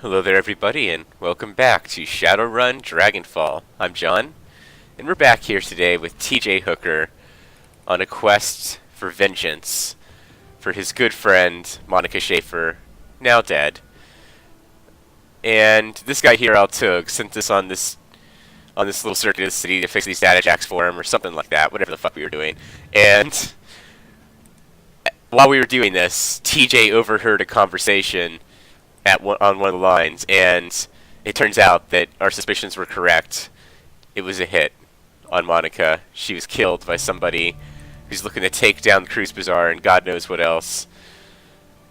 Hello there everybody and welcome back to Shadowrun Dragonfall. I'm John, and we're back here today with TJ Hooker on a quest for vengeance for his good friend Monica Schaefer, now dead. And this guy here, Altug, sent us on this little circuit of the city to fix these data jacks for him or something like that, whatever the fuck we were doing. And while we were doing this, TJ overheard a conversation on one of the lines, and it turns out that our suspicions were correct. It was a hit on Monica. She was killed by somebody who's looking to take down the Cruise Bazaar and God knows what else.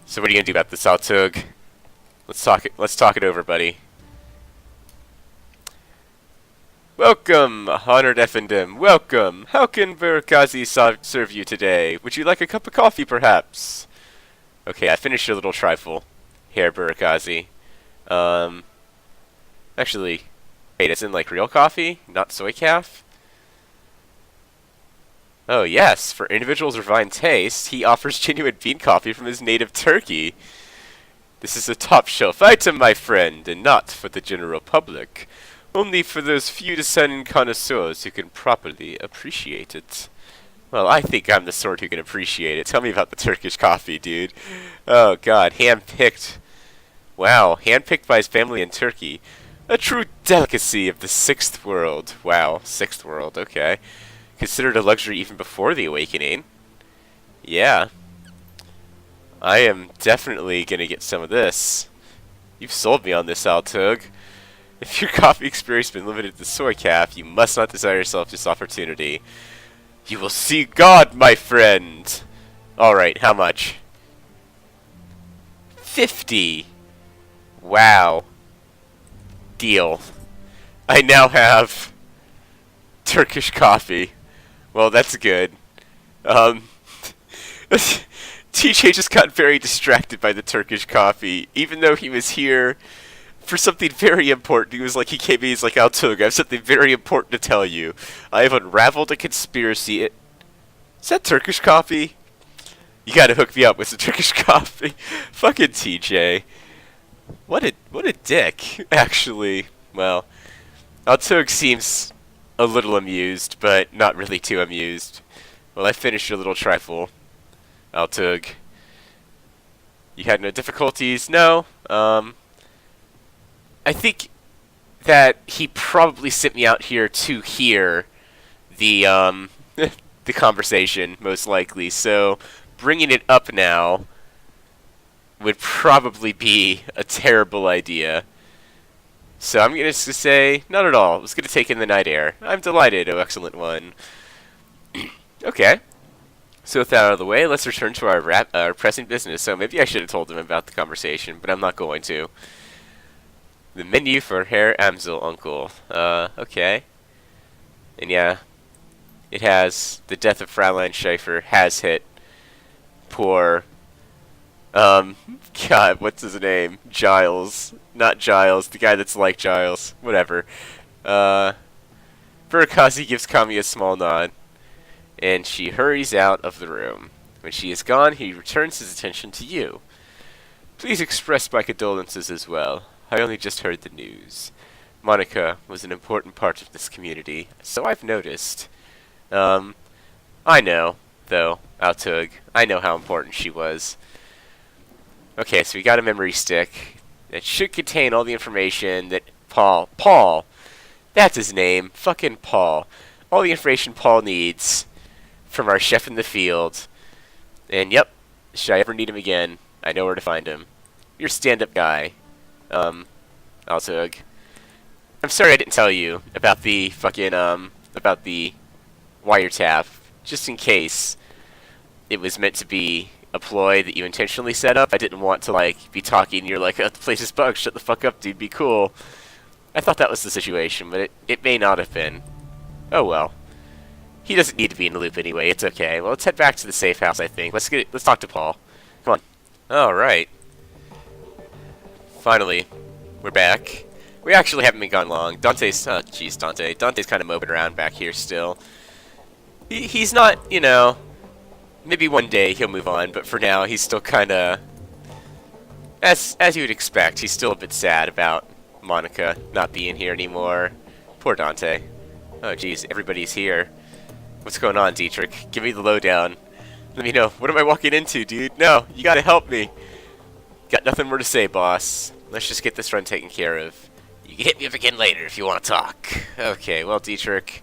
So what are you gonna do about this, Altug? Let's talk it over, buddy. Welcome, honored Effendom. Welcome. How can Verkazi serve you today? Would you like a cup of coffee, perhaps? Okay, I finished a little trifle here, Burakazi. Actually, wait, it's in like real coffee, not soy calf? Oh yes, for individuals of refined taste, he offers genuine bean coffee from his native Turkey. This is a top-shelf item, my friend, and not for the general public. Only for those few discerning connoisseurs who can properly appreciate it. Well, I think I'm the sort who can appreciate it. Tell me about the Turkish coffee, dude. Oh god, hand-picked. Wow, handpicked by his family in Turkey. A true delicacy of the Sixth World. Wow, Sixth World, okay. Considered a luxury even before the Awakening. Yeah. I am definitely gonna get some of this. You've sold me on this, Altug. If your coffee experience has been limited to soy calf, you must not desire yourself this opportunity. You will see God, my friend! Alright, how much? 50! Wow. Deal. I now have Turkish coffee. Well, that's good. TJ just got very distracted by the Turkish coffee, even though he was here for something very important. He came in, he's like, Altug, I have something very important to tell you. I have unraveled a conspiracy. Is that Turkish coffee? You gotta hook me up with some Turkish coffee. Fucking TJ. What a dick, actually. Well, Altug seems a little amused, but not really too amused. Well, I finished a little trifle, Altug. You had no difficulties? No? I think that he probably sent me out here to hear the, the conversation, most likely. So, bringing it up now would probably be a terrible idea. So I'm going to say, not at all. I was going to take in the night air. I'm delighted, oh excellent one. Okay. So with that out of the way, let's return to our pressing business. So maybe I should have told him about the conversation, but I'm not going to. The menu for Herr Amsel, Uncle. Okay. And yeah, it has the death of Fraulein Schaefer has hit poor God, what's his name? Giles. Not Giles, the guy that's like Giles. Whatever. Burakazi gives Kami a small nod, and she hurries out of the room. When she is gone, he returns his attention to you. Please express my condolences as well. I only just heard the news. Monica was an important part of this community, so I've noticed. I know, though, Altug. I know how important she was. Okay, so we got a memory stick that should contain all the information that Paul, that's his name, fucking Paul. All the information Paul needs from our chef in the field. And yep, should I ever need him again, I know where to find him. You're a stand-up guy, Altug. I'm sorry I didn't tell you about the fucking, about the wiretap, just in case it was meant to be a ploy that you intentionally set up. I didn't want to, like, be talking and you're like, oh, the place is bugged, shut the fuck up, dude, be cool. I thought that was the situation, but it may not have been. Oh well. He doesn't need to be in the loop anyway, it's okay. Well, let's head back to the safe house, I think. Let's talk to Paul. Come on. Alright. Finally, we're back. We actually haven't been gone long. Dante's, oh jeez, Dante. Dante's kind of moping around back here still. He's not, you know, maybe one day he'll move on, but for now he's still kind of As you would expect, he's still a bit sad about Monica not being here anymore. Poor Dante. Oh jeez, everybody's here. What's going on, Dietrich? Give me the lowdown. Let me know. What am I walking into, dude? No, you gotta help me. Got nothing more to say, boss. Let's just get this run taken care of. You can hit me up again later if you want to talk. Okay, well, Dietrich,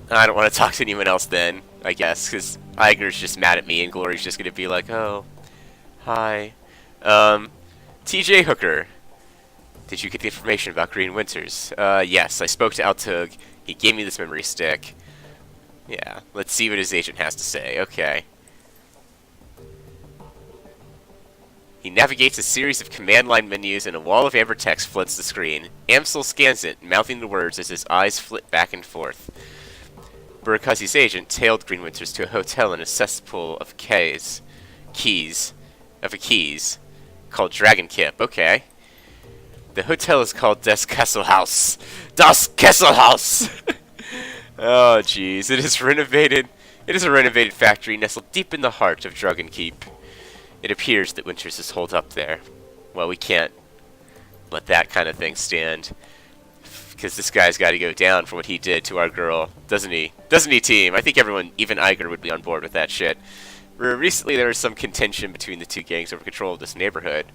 I don't want to talk to anyone else then, I guess, because Iger's just mad at me and Glory's just going to be like, oh, hi. TJ Hooker, did you get the information about Green Winters? Yes, I spoke to Altug. He gave me this memory stick. Yeah, let's see what his agent has to say. Okay. He navigates a series of command line menus and a wall of amber text floods the screen. Amsel scans it, mouthing the words as his eyes flit back and forth. Burakazi's agent tailed Green Winters to a hotel in a cesspool of keys, called Dragon Kip. Okay. The hotel is called Das Kesselhaus. Das Kesselhaus! Oh, jeez. It is renovated. It is a renovated factory nestled deep in the heart of Dragon Keep. It appears that Winters is holed up there. Well, we can't let that kind of thing stand. Because this guy's got to go down for what he did to our girl. Doesn't he? Doesn't he, team? I think everyone, even Iger, would be on board with that shit. Recently, there was some contention between the two gangs over control of this neighborhood.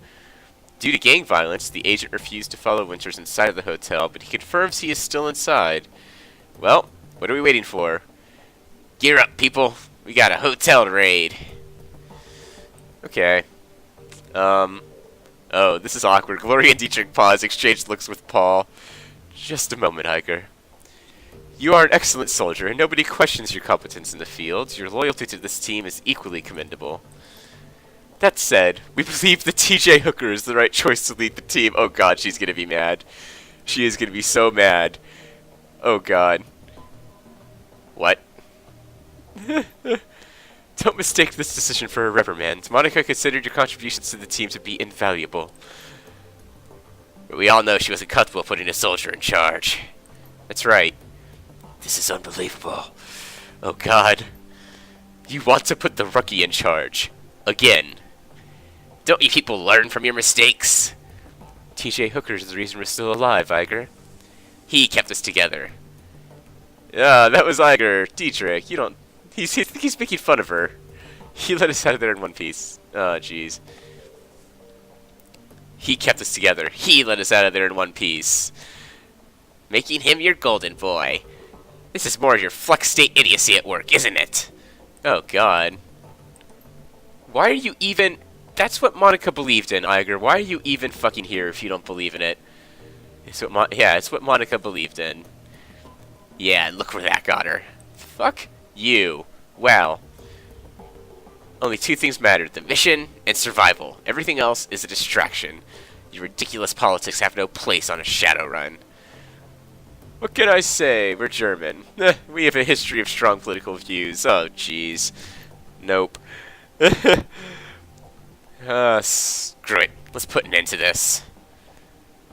Due to gang violence, the agent refused to follow Winters inside of the hotel, but he confirms he is still inside. Well, what are we waiting for? Gear up, people. We got a hotel to raid. Okay. Oh, this is awkward. Gloria and Dietrich pause, exchange looks with Paul. Just a moment, Iger. You are an excellent soldier, and nobody questions your competence in the field. Your loyalty to this team is equally commendable. That said, we believe that TJ Hooker is the right choice to lead the team. Oh god, she's gonna be mad. She is gonna be so mad. Oh god. What? Don't mistake this decision for a reprimand. Monica considered your contributions to the team to be invaluable. But we all know she wasn't comfortable putting a soldier in charge. That's right. This is unbelievable. Oh god. You want to put the rookie in charge. Again. Don't you people learn from your mistakes? TJ Hooker is the reason we're still alive, Iger. He kept us together. Yeah, that was Iger. Dietrich, you don't... He's making fun of her. He let us out of there in one piece. Oh, jeez. He kept us together. He let us out of there in one piece. Making him your golden boy. This is more of your flex state idiocy at work, isn't it? Oh, God. Why are you even... That's what Monica believed in, Iger. Why are you even fucking here if you don't believe in it? It's what Monica believed in. Yeah, and look where that got her. Fuck you. Wow. Only two things matter, the mission and survival. Everything else is a distraction. Your ridiculous politics have no place on a Shadowrun. What can I say? We're German. We have a history of strong political views. Oh, jeez. Nope. Screw it. Let's put an end to this.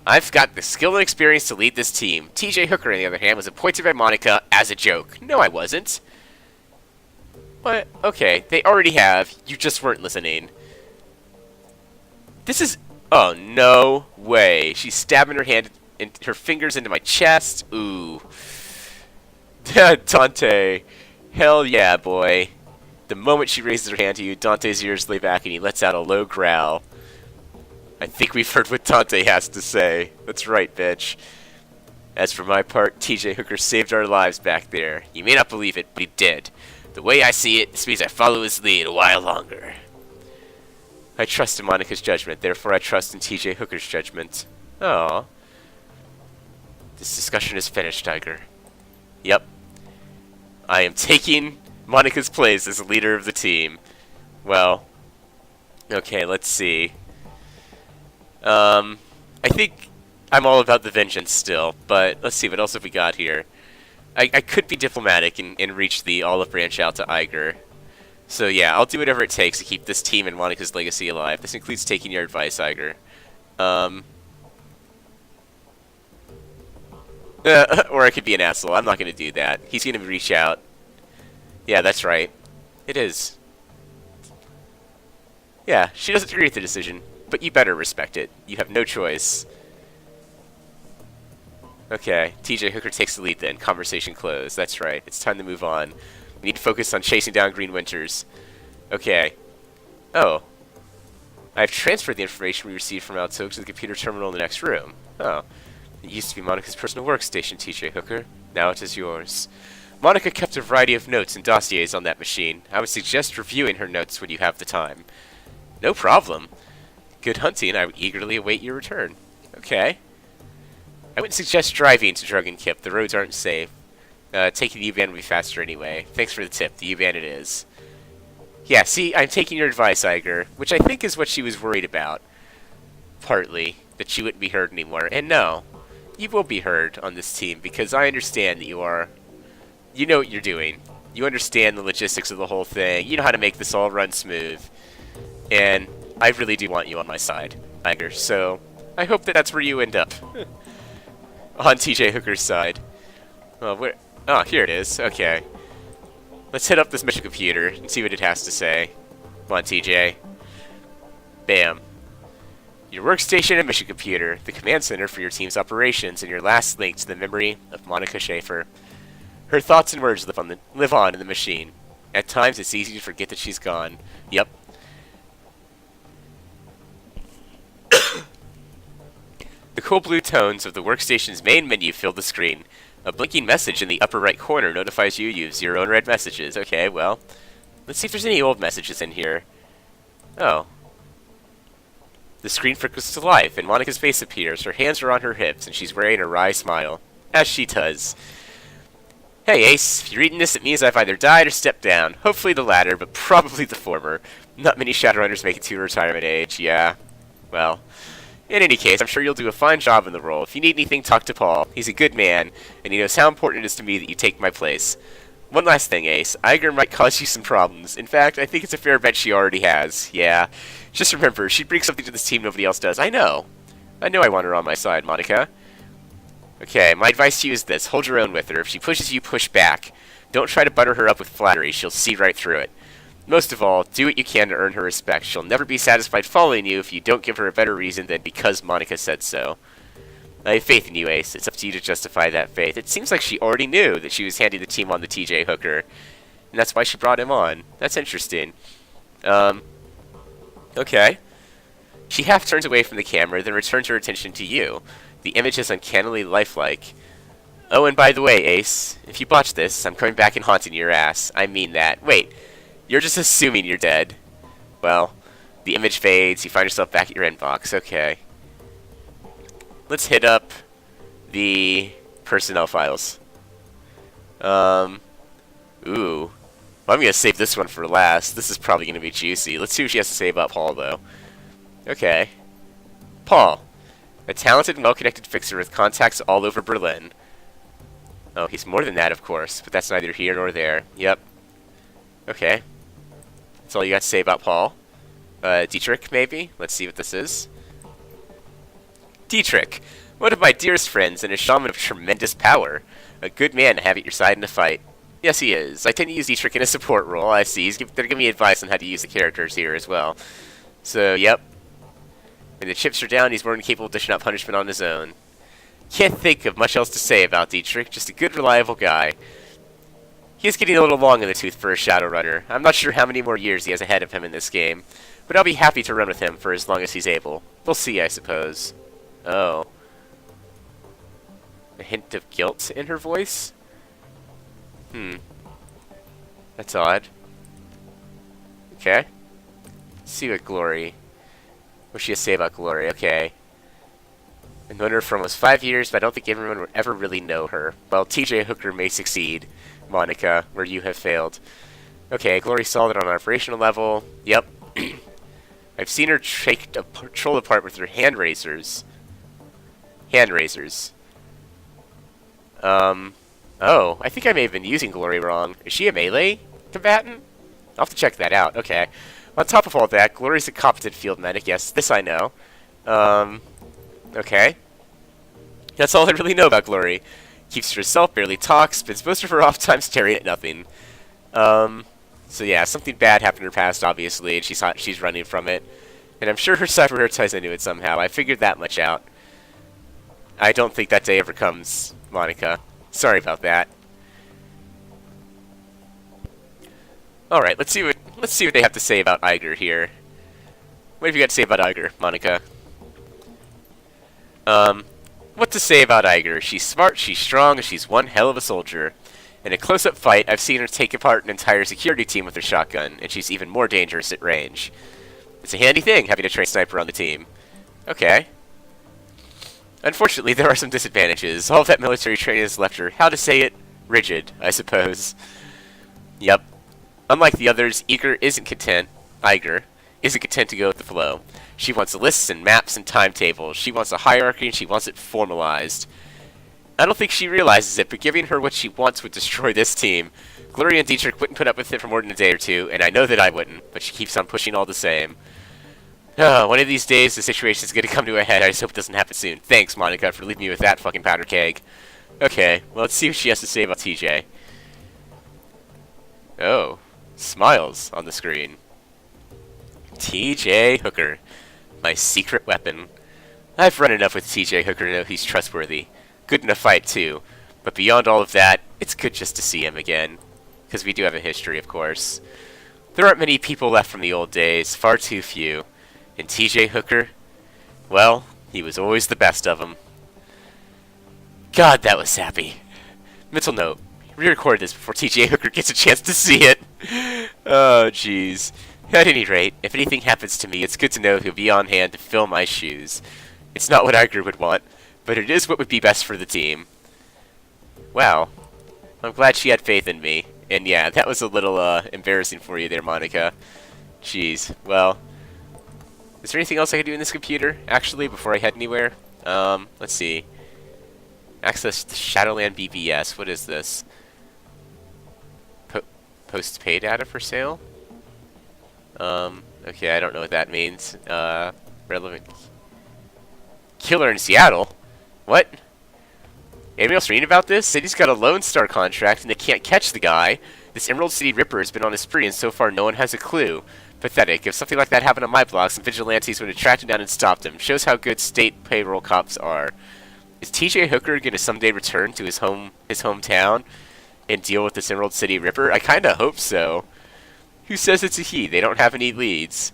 I've got the skill and experience to lead this team. TJ Hooker, on the other hand, was appointed by Monica as a joke. No, I wasn't. What? Okay, they already have. You just weren't listening. This is... Oh, no way. She's stabbing her hand and her fingers into my chest. Ooh. Dante. Hell yeah, boy. The moment she raises her hand to you, Dante's ears lay back and he lets out a low growl. I think we've heard what Dante has to say. That's right, bitch. As for my part, TJ Hooker saved our lives back there. You may not believe it, but he did. The way I see it, this means I follow his lead a while longer. I trust in Monica's judgment, therefore I trust in TJ Hooker's judgment. Aww. This discussion is finished, Iger. Yep. I am taking Monica's place as the leader of the team. Well, okay, let's see. I think I'm all about the vengeance still, but let's see, what else have we got here? I could be diplomatic and reach the olive branch out to Iger. So yeah, I'll do whatever it takes to keep this team and Monica's legacy alive. This includes taking your advice, Iger. Or I could be an asshole. I'm not going to do that. He's going to reach out. Yeah, that's right. It is. Yeah, she doesn't agree with the decision. but you better respect it. You have no choice. Okay, TJ Hooker takes the lead then. Conversation closed. That's right. It's time to move on. We need to focus on chasing down Green Winters. Okay. Oh. I've transferred the information we received from Altoke to the computer terminal in the next room. Oh. It used to be Monica's personal workstation, TJ Hooker. Now it is yours. Monica kept a variety of notes and dossiers on that machine. I would suggest reviewing her notes when you have the time. No problem. Good hunting. I would eagerly await your return. Okay. I wouldn't suggest driving to Dragonkip. The roads aren't safe. Taking the U-Bahn would be faster anyway. Thanks for the tip. The U-Bahn it is. Yeah, see, I'm taking your advice, Iger, which I think is what she was worried about. Partly. That she wouldn't be heard anymore. And no. You will be heard on this team, because I understand that you are... You know what you're doing. You understand the logistics of the whole thing. You know how to make this all run smooth. And I really do want you on my side, Iger. So, I hope that that's where you end up. On TJ Hooker's side. Well, where... Oh, here it is. Okay. Let's hit up this mission computer and see what it has to say. Come on, TJ. Bam. Your workstation and mission computer, the command center for your team's operations, and your last link to the memory of Monica Schaefer. Her thoughts and words live on in the machine. At times, it's easy to forget that she's gone. Yep. The cool blue tones of the workstation's main menu fill the screen. A blinking message in the upper right corner notifies you've zero unread messages. Okay, well, let's see if there's any old messages in here. Oh. The screen flickers to life, and Monica's face appears. Her hands are on her hips, and she's wearing a wry smile. As she does. Hey, Ace, if you're reading this, it means I've either died or stepped down. Hopefully the latter, but probably the former. Not many Shadowrunners make it to retirement age, yeah. Well, in any case, I'm sure you'll do a fine job in the role. If you need anything, talk to Paul. He's a good man, and he knows how important it is to me that you take my place. One last thing, Ace. Iger might cause you some problems. In fact, I think it's a fair bet she already has. Yeah. Just remember, she brings something to this team nobody else does. I know. I want her on my side, Monica. Okay, my advice to you is this. Hold your own with her. If she pushes you, push back. Don't try to butter her up with flattery. She'll see right through it. Most of all, do what you can to earn her respect. She'll never be satisfied following you if you don't give her a better reason than because Monica said so. I have faith in you, Ace. It's up to you to justify that faith. It seems like she already knew that she was handing the team on the TJ Hooker. And that's why she brought him on. That's interesting. Okay. She half turns away from the camera, then returns her attention to you. The image is uncannily lifelike. Oh, and by the way, Ace, if you botch this, I'm coming back and haunting your ass. I mean that. Wait, you're just assuming you're dead. Well, the image fades, you find yourself back at your inbox. Okay. Let's hit up the personnel files. Ooh. Well, I'm going to save this one for last. This is probably going to be juicy. Let's see what she has to say about Paul, though. Okay. Paul. A talented and well-connected fixer with contacts all over Berlin. Oh, he's more than that, of course, but that's neither here nor there. Yep. Okay. That's all you got to say about Paul. Dietrich, maybe? Let's see what this is. Dietrich, one of my dearest friends and a shaman of tremendous power. A good man to have at your side in a fight. Yes, he is. I tend to use Dietrich in a support role. I see. They're giving me advice on how to use the characters here as well. So, yep. When the chips are down, he's more than capable of dishing out punishment on his own. Can't think of much else to say about Dietrich. Just a good, reliable guy. He is getting a little long in the tooth for a Shadowrunner. I'm not sure how many more years he has ahead of him in this game, but I'll be happy to run with him for as long as he's able. We'll see, I suppose. Oh. A hint of guilt in her voice? That's odd. Okay. Let's see what she has to say about Glory. Okay. I've known her for almost 5 years, but I don't think everyone would ever really know her. Well, TJ Hooker may succeed, Monica, where you have failed. Okay, Glory's solid on an operational level. Yep. I've seen her take a patrol apart with her hand razors. Oh, I think I may have been using Glory wrong. Is she a melee combatant? I'll have to check that out. Okay. On top of all that, Glory's a competent field medic. Yes, this I know. Okay. That's all I really know about Glory. Keeps to herself, barely talks, spends most of her off time staring at nothing. So yeah, something bad happened in her past, obviously, and she's running from it. And I'm sure her cyber ties into it somehow. I figured that much out. I don't think that day ever comes, Monica. Sorry about that. Alright, let's see what they have to say about Iger here. What have you got to say about Iger, Monica? What to say about Iger? She's smart, she's strong, and she's one hell of a soldier. In a close-up fight, I've seen her take apart an entire security team with her shotgun, and she's even more dangerous at range. It's a handy thing, having a trained sniper on the team. Okay. Unfortunately, there are some disadvantages. All of that military training has left her, how to say it, rigid, I suppose. Yep. Unlike the others, Iger isn't content to go with the flow. She wants lists and maps and timetables. She wants a hierarchy and she wants it formalized. I don't think she realizes it, but giving her what she wants would destroy this team. Gloria and Dietrich wouldn't put up with it for more than a day or two, and I know that I wouldn't, but she keeps on pushing all the same. One of these days, the situation's gonna come to a head. I just hope it doesn't happen soon. Thanks, Monica, for leaving me with that fucking powder keg. Okay, well, let's see what she has to say about TJ. Oh, smiles on the screen. TJ Hooker, my secret weapon. I've run enough with TJ Hooker to know he's trustworthy. Good in a fight, too. But beyond all of that, it's good just to see him again. Because we do have a history, of course. There aren't many people left from the old days, far too few. And TJ Hooker, well, he was always the best of them. God, that was sappy. Mental note, re-record this before TJ Hooker gets a chance to see it. Oh, jeez. At any rate, if anything happens to me, it's good to know he'll be on hand to fill my shoes. It's not what Iger would want, but it is what would be best for the team. Wow. I'm glad she had faith in me. And yeah, that was a little embarrassing for you there, Monica. Jeez. Well, is there anything else I can do in this computer, actually, before I head anywhere? Let's see. Access to Shadowland BBS. What is this? Post-pay data for sale? Okay, I don't know what that means. Relevant. Killer in Seattle? What? Anybody else reading about this? City's got a Lone Star contract and they can't catch the guy. This Emerald City Ripper has been on a spree and so far no one has a clue. Pathetic. If something like that happened on my block, some vigilantes would have tracked him down and stopped him. Shows how good state payroll cops are. Is TJ Hooker going to someday return to his hometown and deal with this Emerald City Ripper? I kinda hope so. Who says it's a he? They don't have any leads.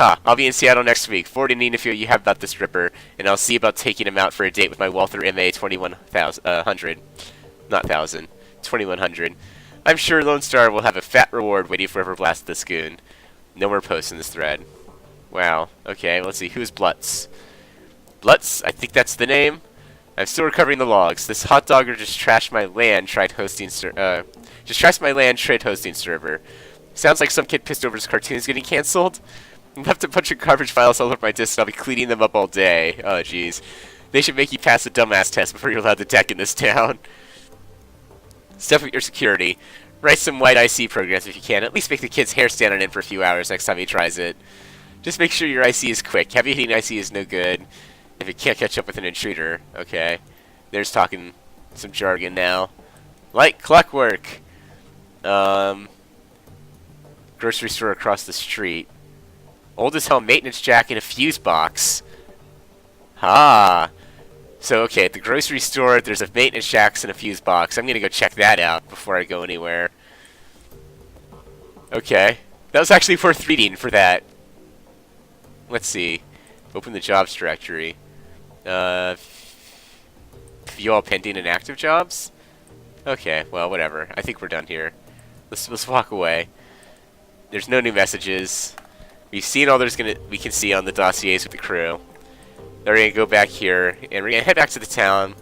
I'll be in Seattle next week. Forward any info you have about this Ripper, and I'll see about taking him out for a date with my Walther MA 2100. Not 1000. 2100. I'm sure Lone Star will have a fat reward waiting for whoever blasts this goon. No more posts in this thread. Wow. Okay, let's see. Who's Blutz? Blutz? I think that's the name. I'm still recovering the logs. This hot dogger just trashed my land, tried hosting server. Sounds like some kid pissed over his cartoons getting cancelled. I left a bunch of garbage files all over my disk and I'll be cleaning them up all day. Oh, jeez. They should make you pass a dumbass test before you're allowed to deck in this town. Step up your security. Write some white IC programs if you can. At least make the kid's hair stand on end for a few hours next time he tries it. Just make sure your IC is quick. Heavy hitting IC is no good if it can't catch up with an intruder. Okay. There's talking some jargon now. Like clockwork. Grocery store across the street. Old as hell maintenance jack and a fuse box. So, okay, at the grocery store, there's a maintenance jack and a fuse box. I'm gonna go check that out before I go anywhere. Okay. That was actually worth reading for that. Let's see. Open the jobs directory. View all pending and active jobs? Okay, well, whatever. I think we're done here. Let's walk away. There's no new messages. We've seen all we can see on the dossiers with the crew. Now we're gonna go back here and we're gonna head back to the town.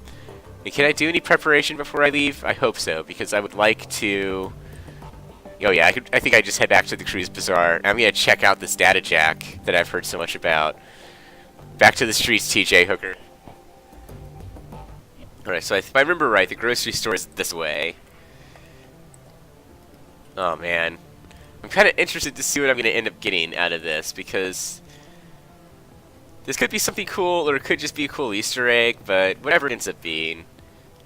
And can I do any preparation before I leave? I hope so, because I would like to. Oh yeah, I think I just head back to the Crew's Bazaar. I'm gonna check out this data jack that I've heard so much about. Back to the streets, TJ Hooker. Alright, so if I remember right, the grocery store is this way. Oh man. I'm kind of interested to see what I'm going to end up getting out of this, because this could be something cool, or it could just be a cool Easter egg, but whatever it ends up being,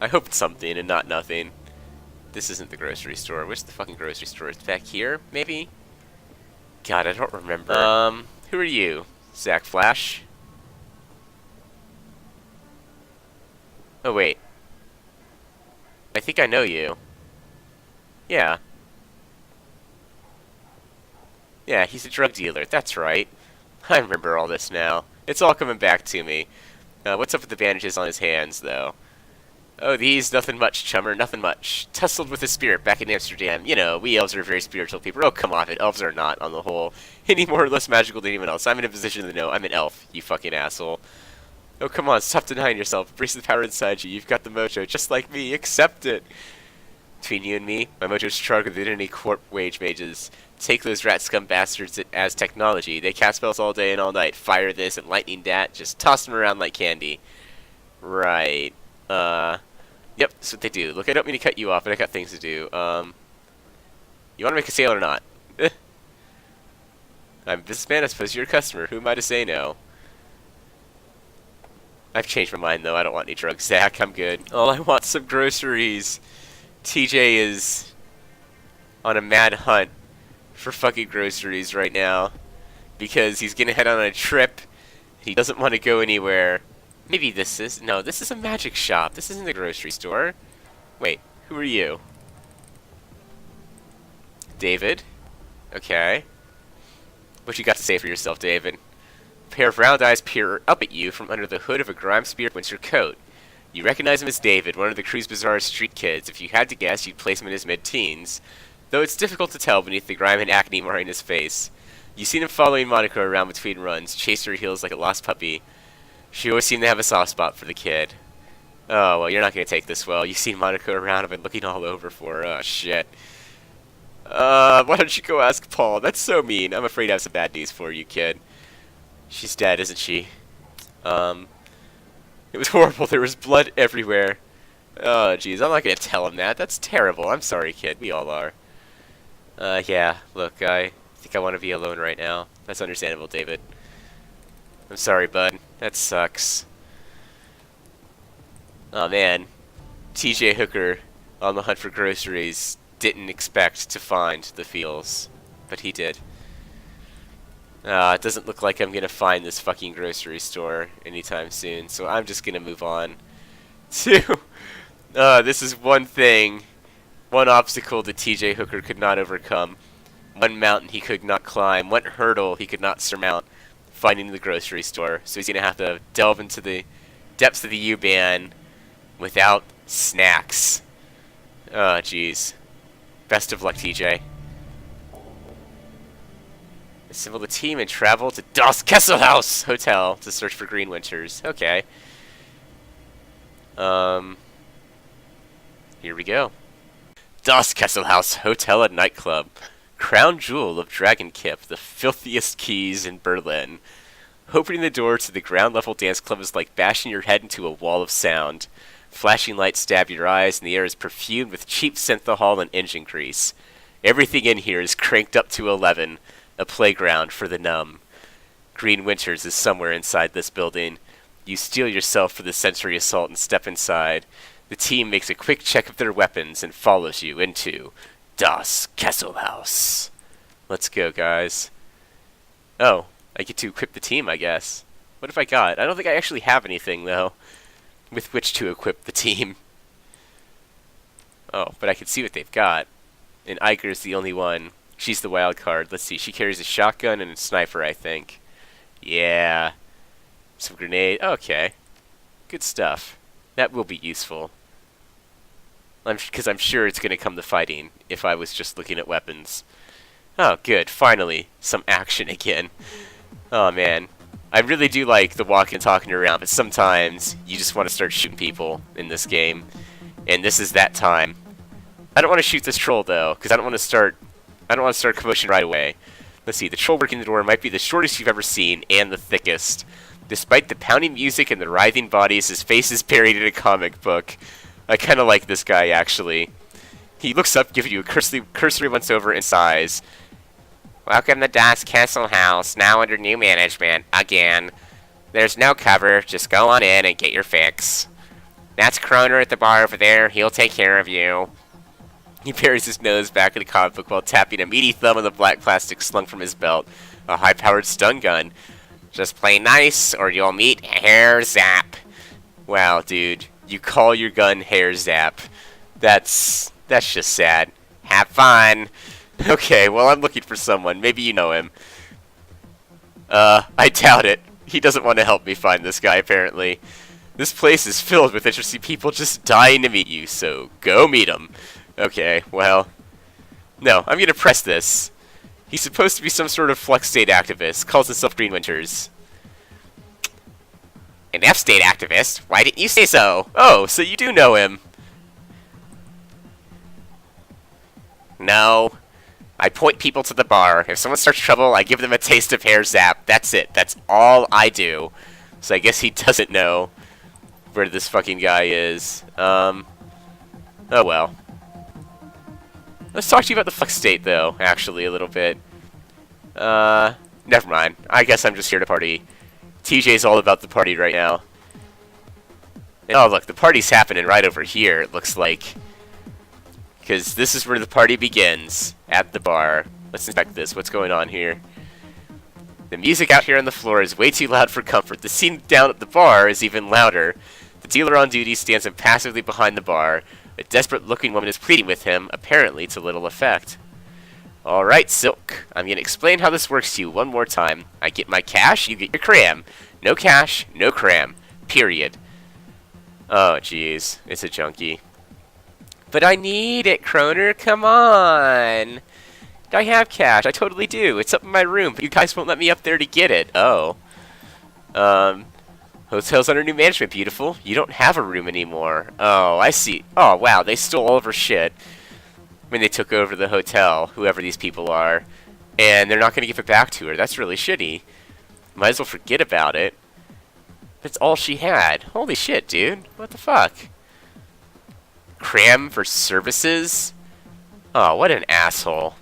I hope it's something and not nothing. This isn't the grocery store. Where's the fucking grocery store? It's back here, maybe? God, I don't remember. Who are you? Zach Flash. Oh, wait. I think I know you. Yeah. Yeah, he's a drug dealer. That's right. I remember all this now. It's all coming back to me. What's up with the bandages on his hands, though? Oh, these, nothing much, chummer, nothing much. Tussled with a spirit back in Amsterdam. You know, we elves are very spiritual people. Oh, come off it. Elves are not, on the whole, any more or less magical than anyone else. I'm in a position to know. I'm an elf, you fucking asshole. Oh, come on, stop denying yourself. Embrace the power inside you. You've got the mojo, just like me. Accept it. Between you and me, my mojo's stronger than any corp wage mages. Take those rat scum bastards as technology. They cast spells all day and all night. Fire this and lightning that. Just toss them around like candy. Right. Yep, that's what they do. Look, I don't mean to cut you off, but I got things to do. You want to make a sale or not? I'm a businessman, I suppose you're a customer. Who am I to say no? I've changed my mind, though. I don't want any drugs, Zach. I'm good. Oh, I want some groceries. TJ is on a mad hunt for fucking groceries right now because he's gonna head on a trip. He doesn't want to go anywhere. Maybe this is... No, this is a magic shop. This isn't a grocery store. Wait, who are you? David? Okay. What you got to say for yourself, David? A pair of round eyes peer up at you from under the hood of a grime-speared winter coat. You recognize him as David, one of the crew's bizarre street kids. If you had to guess, you'd place him in his mid-teens. Though it's difficult to tell beneath the grime and acne marring his face. You've seen him following Monica around between runs, chase her heels like a lost puppy. She always seemed to have a soft spot for the kid. Oh, well, you're not going to take this well. You've seen Monica around and been looking all over for her. Oh, shit. Why don't you go ask Paul? That's so mean. I'm afraid I have some bad news for you, kid. She's dead, isn't she? It was horrible. There was blood everywhere. Oh, jeez. I'm not going to tell him that. That's terrible. I'm sorry, kid. We all are. Yeah. Look, I think I want to be alone right now. That's understandable, David. I'm sorry, bud. That sucks. Oh, man. TJ Hooker, on the hunt for groceries, didn't expect to find the feels. But he did. It doesn't look like I'm going to find this fucking grocery store anytime soon, so I'm just going to move on to... this is one thing, one obstacle that TJ Hooker could not overcome. One mountain he could not climb, one hurdle he could not surmount, finding the grocery store. So he's going to have to delve into the depths of the U-Bahn without snacks. Oh, jeez. Best of luck, TJ. Assemble the team and travel to Das Kesselhaus Hotel to search for Green Winters. Okay. Here we go. Das Kesselhaus Hotel and Nightclub. Crown jewel of Dragonkip, the filthiest keys in Berlin. Opening the door to the ground-level dance club is like bashing your head into a wall of sound. Flashing lights stab your eyes, and the air is perfumed with cheap synthahol and engine grease. Everything in here is cranked up to 11. A playground for the numb. Green Winters is somewhere inside this building. You steel yourself for the sensory assault and step inside. The team makes a quick check of their weapons and follows you into Das Kesselhaus. Let's go, guys. Oh, I get to equip the team, I guess. What have I got? I don't think I actually have anything, though, with which to equip the team. Oh, but I can see what they've got. And Iger's the only one. She's the wild card. Let's see. She carries a shotgun and a sniper, I think. Yeah. Some grenade. Okay. Good stuff. That will be useful. Because I'm sure it's going to come to fighting if I was just looking at weapons. Oh, good. Finally, some action again. Oh, man. I really do like the walking and talking around, but sometimes you just want to start shooting people in this game. And this is that time. I don't want to shoot this troll, though, because I don't want to start commotion right away. Let's see, the troll working the door might be the shortest you've ever seen, and the thickest. Despite the pounding music and the writhing bodies, his face is buried in a comic book. I kind of like this guy, actually. He looks up, giving you a cursory once-over and sighs. Welcome to Das Kesselhaus, now under new management, again. There's no cover, just go on in and get your fix. That's Kroner at the bar over there, he'll take care of you. He buries his nose back in the comic book while tapping a meaty thumb on the black plastic slung from his belt. A high-powered stun gun. Just play nice, or you'll meet Hair Zap. Wow, dude. You call your gun Hair Zap. That's just sad. Have fun. Okay, well, I'm looking for someone. Maybe you know him. I doubt it. He doesn't want to help me find this guy, apparently. This place is filled with interesting people just dying to meet you, so go meet him. Okay, well... No, I'm gonna press this. He's supposed to be some sort of flux state activist. Calls himself Green Winters. An F-state activist? Why didn't you say so? Oh, so you do know him. No. I point people to the bar. If someone starts trouble, I give them a taste of Hair Zap. That's it. That's all I do. So I guess he doesn't know where this fucking guy is. Oh well. Let's talk to you about the flux state, though, actually, a little bit. Never mind. I guess I'm just here to party. TJ's all about the party right now. And, oh, look, the party's happening right over here, it looks like. Because this is where the party begins, at the bar. Let's inspect this. What's going on here? The music out here on the floor is way too loud for comfort. The scene down at the bar is even louder. The dealer on duty stands impassively behind the bar. A desperate-looking woman is pleading with him, apparently to little effect. Alright, Silk. I'm going to explain how this works to you one more time. I get my cash, you get your cram. No cash, no cram. Period. Oh, jeez. It's a junkie. But I need it, Kroner. Come on. I have cash. I totally do. It's up in my room, but you guys won't let me up there to get it. Oh. Hotel's under new management, beautiful. You don't have a room anymore. Oh, I see. Oh, wow. They stole all of her shit when they took over the hotel, whoever these people are. And they're not going to give it back to her. That's really shitty. Might as well forget about it. That's all she had. Holy shit, dude. What the fuck? Cram for services? Oh, what an asshole.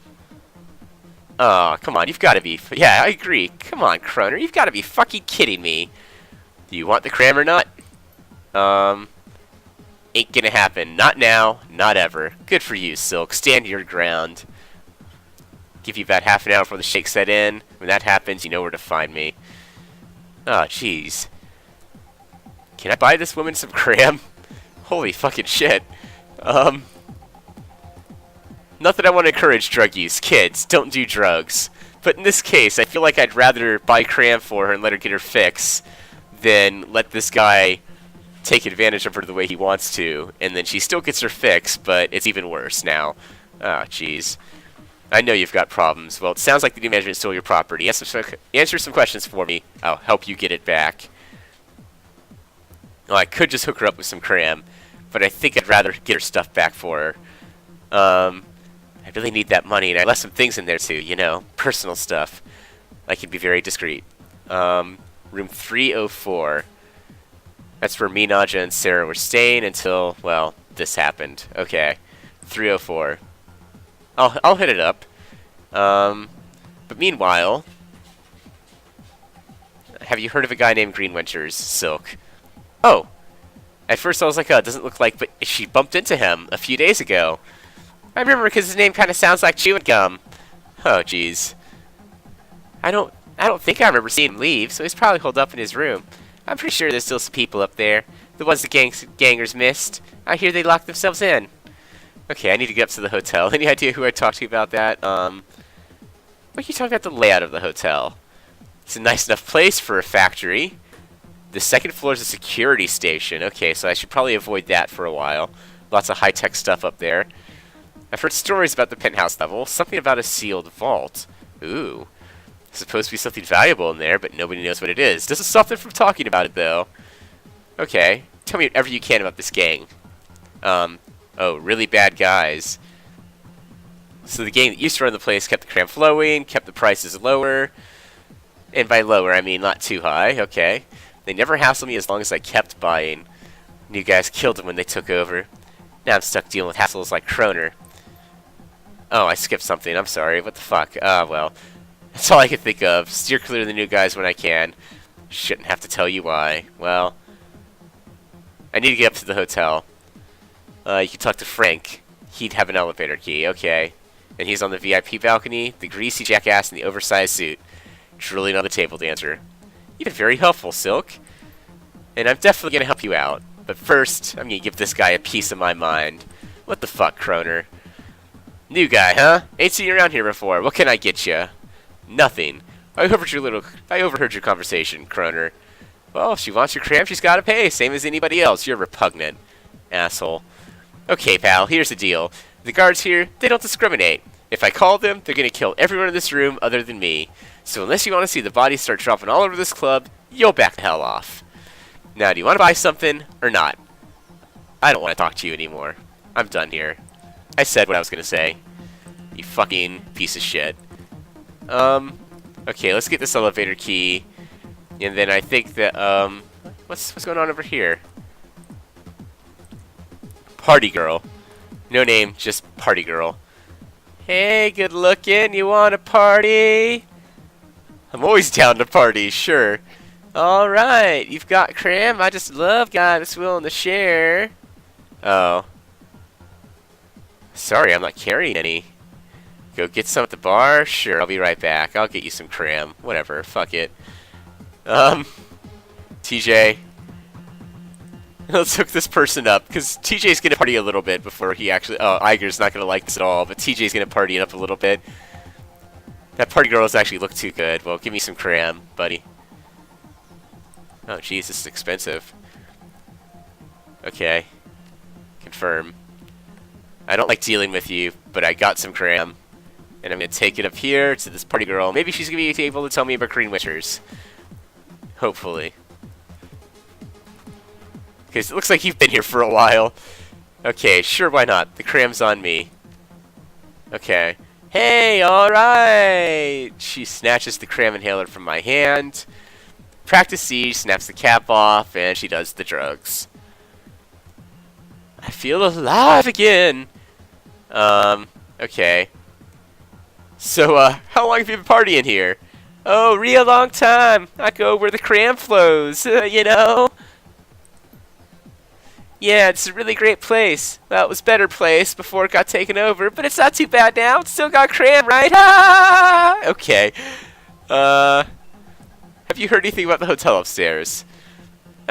Oh, come on. You've got to be... Yeah, I agree. Come on, Kroner. You've got to be fucking kidding me. Do you want the cram or not? Ain't gonna happen. Not now. Not ever. Good for you, Silk. Stand your ground. Give you about half an hour before the shake set in. When that happens, you know where to find me. Oh, jeez. Can I buy this woman some cram? Holy fucking shit. Not that I want to encourage drug use. Kids, don't do drugs. But in this case, I feel like I'd rather buy cram for her and let her get her fix than let this guy take advantage of her the way he wants to, and then she still gets her fix, but it's even worse now. Ah, jeez. I know you've got problems. Well, it sounds like the new management stole your property. Answer some questions for me. I'll help you get it back. Well, I could just hook her up with some cram, but I think I'd rather get her stuff back for her. I really need that money, and I left some things in there too, you know, personal stuff. I can be very discreet. Room 304. That's where me, Naja, and Sarah were staying until, well, this happened. Okay. 304. I'll hit it up. But meanwhile, have you heard of a guy named Green Winters, Silk? Oh. At first I was like, oh, it doesn't look like, but she bumped into him a few days ago. I remember because his name kind of sounds like chewing gum. Oh, jeez. I don't think I remember seeing him leave, so he's probably holed up in his room. I'm pretty sure there's still some people up there. The ones the gangers missed. I hear they locked themselves in. Okay, I need to get up to the hotel. Any idea who I talked to about that? What are you talking about the layout of the hotel? It's a nice enough place for a factory. The second floor is a security station. Okay, so I should probably avoid that for a while. Lots of high-tech stuff up there. I've heard stories about the penthouse level. Something about a sealed vault. Ooh. Supposed to be something valuable in there, but nobody knows what it is. Doesn't stop them from talking about it, though. Okay. Tell me whatever you can about this gang. Oh, really bad guys. So the gang that used to run the place kept the cram flowing, kept the prices lower. And by lower, I mean not too high. Okay. They never hassled me as long as I kept buying. New guys killed them when they took over. Now I'm stuck dealing with hassles like Kroner. Oh, I skipped something. I'm sorry. What the fuck? Well. That's all I can think of. Steer clear of the new guys when I can. Shouldn't have to tell you why. Well, I need to get up to the hotel. You can talk to Frank. He'd have an elevator key. Okay. And he's on the VIP balcony. The greasy jackass in the oversized suit. Drooling on the table dancer. You've been very helpful, Silk. And I'm definitely gonna help you out. But first, I'm gonna give this guy a piece of my mind. What the fuck, Kroner? New guy, huh? Ain't seen you around here before. What can I get you? Nothing. I overheard your conversation, Kroner. Well, if she wants your cram, she's gotta pay, same as anybody else. You're repugnant. Asshole. Okay, pal, here's the deal. The guards here, they don't discriminate. If I call them, they're gonna kill everyone in this room other than me. So unless you want to see the bodies start dropping all over this club, you'll back the hell off. Now, do you want to buy something, or not? I don't want to talk to you anymore. I'm done here. I said what I was gonna say. You fucking piece of shit. Okay, let's get this elevator key. And then I think that, what's going on over here? Party girl. No name, just party girl. Hey, good looking, you want a party? I'm always down to party, sure. Alright, you've got cram. I just love guys that's willing to share. Oh. Sorry, I'm not carrying any. Go get some at the bar? Sure, I'll be right back. I'll get you some cram. Whatever, fuck it. TJ. Let's hook this person up, because TJ's gonna party a little bit before he actually... Oh, Iger's not gonna like this at all, but TJ's gonna party it up a little bit. That party girl doesn't actually look too good. Well, give me some cram, buddy. Oh, jeez, this is expensive. Okay. Confirm. I don't like dealing with you, but I got some cram. And I'm gonna take it up here to this party girl. Maybe she's gonna be able to tell me about green winters. Hopefully. Because it looks like you've been here for a while. Okay, sure, why not? The cram's on me. Okay. Hey, alright! She snatches the cram inhaler from my hand. Practice C, snaps the cap off, and she does the drugs. I feel alive again! Okay. So, how long have you been partying here? Oh, real long time! I go where the cram flows, you know? Yeah, it's a really great place. Well, it was a better place before it got taken over, but it's not too bad now. It's still got cram, right? Ah! Okay. Have you heard anything about the hotel upstairs?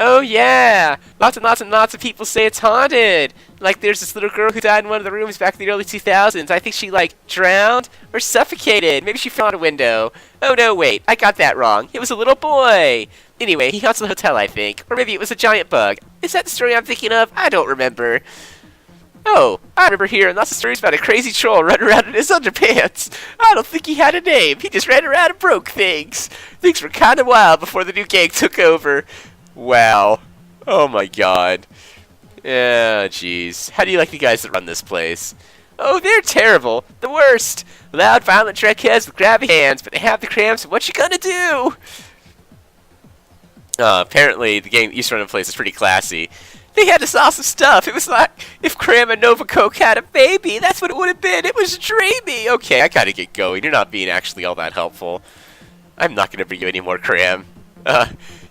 Oh, yeah. Lots and lots and lots of people say it's haunted. Like, there's this little girl who died in one of the rooms back in the early 2000s. I think she, like, drowned or suffocated. Maybe she fell out a window. Oh, no, wait. I got that wrong. It was a little boy. Anyway, he haunts the hotel, I think. Or maybe it was a giant bug. Is that the story I'm thinking of? I don't remember. Oh, I remember hearing lots of stories about a crazy troll running around in his underpants. I don't think he had a name. He just ran around and broke things. Things were kind of wild before the new gang took over. Wow. Oh my god. Yeah, jeez. How do you like the guys that run this place? Oh, they're terrible. The worst. Loud, violent dreadheads with grabby hands, but they have the cramps, so what you gonna do? Apparently, the gang that used to run the place is pretty classy. They had this awesome stuff. It was like if Cram and Nova Coke had a baby. That's what it would have been. It was dreamy. Okay, I gotta get going. You're not being actually all that helpful. I'm not gonna bring you any more Cram.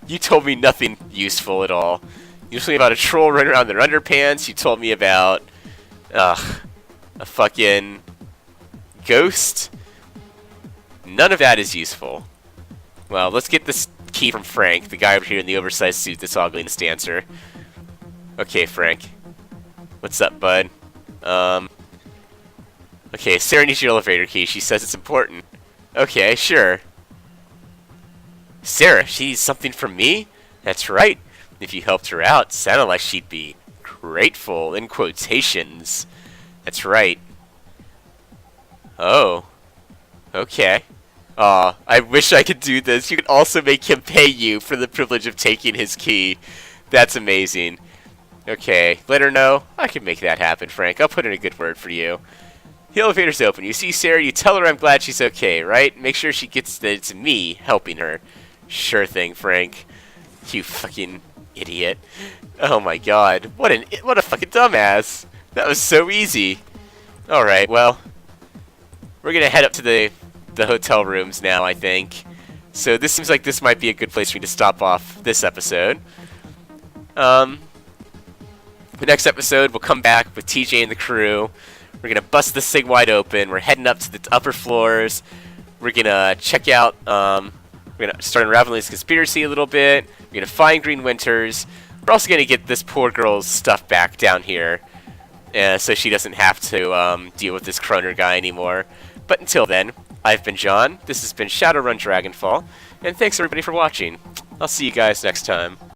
You told me nothing useful at all. You told me about a troll running around their underpants. You told me about, a fucking ghost. None of that is useful. Well, let's get this key from Frank, the guy over here in the oversized suit that's ogling this dancer. Okay, Frank. What's up, bud? Okay, Sarah needs your elevator key. She says it's important. Okay, sure. Sarah, she needs something from me? That's right. If you helped her out, sounded like she'd be grateful, in quotations. That's right. Oh. Okay. Aw, I wish I could do this. You can also make him pay you for the privilege of taking his key. That's amazing. Okay, let her know. I can make that happen, Frank. I'll put in a good word for you. The elevator's open. You see Sarah, you tell her I'm glad she's okay, right? Make sure she gets that it's me helping her. Sure thing, Frank. You fucking idiot. Oh my god. What a fucking dumbass. That was so easy. Alright, well. We're gonna head up to the hotel rooms now, I think. So this seems like this might be a good place for me to stop off this episode. The next episode, we'll come back with TJ and the crew. We're gonna bust this thing wide open. We're heading up to the upper floors. We're gonna check out We're gonna start unraveling this conspiracy a little bit. We're gonna find Green Winters. We're also gonna get this poor girl's stuff back down here, so she doesn't have to deal with this Kroner guy anymore. But until then, I've been John. This has been Shadowrun Dragonfall, and thanks everybody for watching. I'll see you guys next time.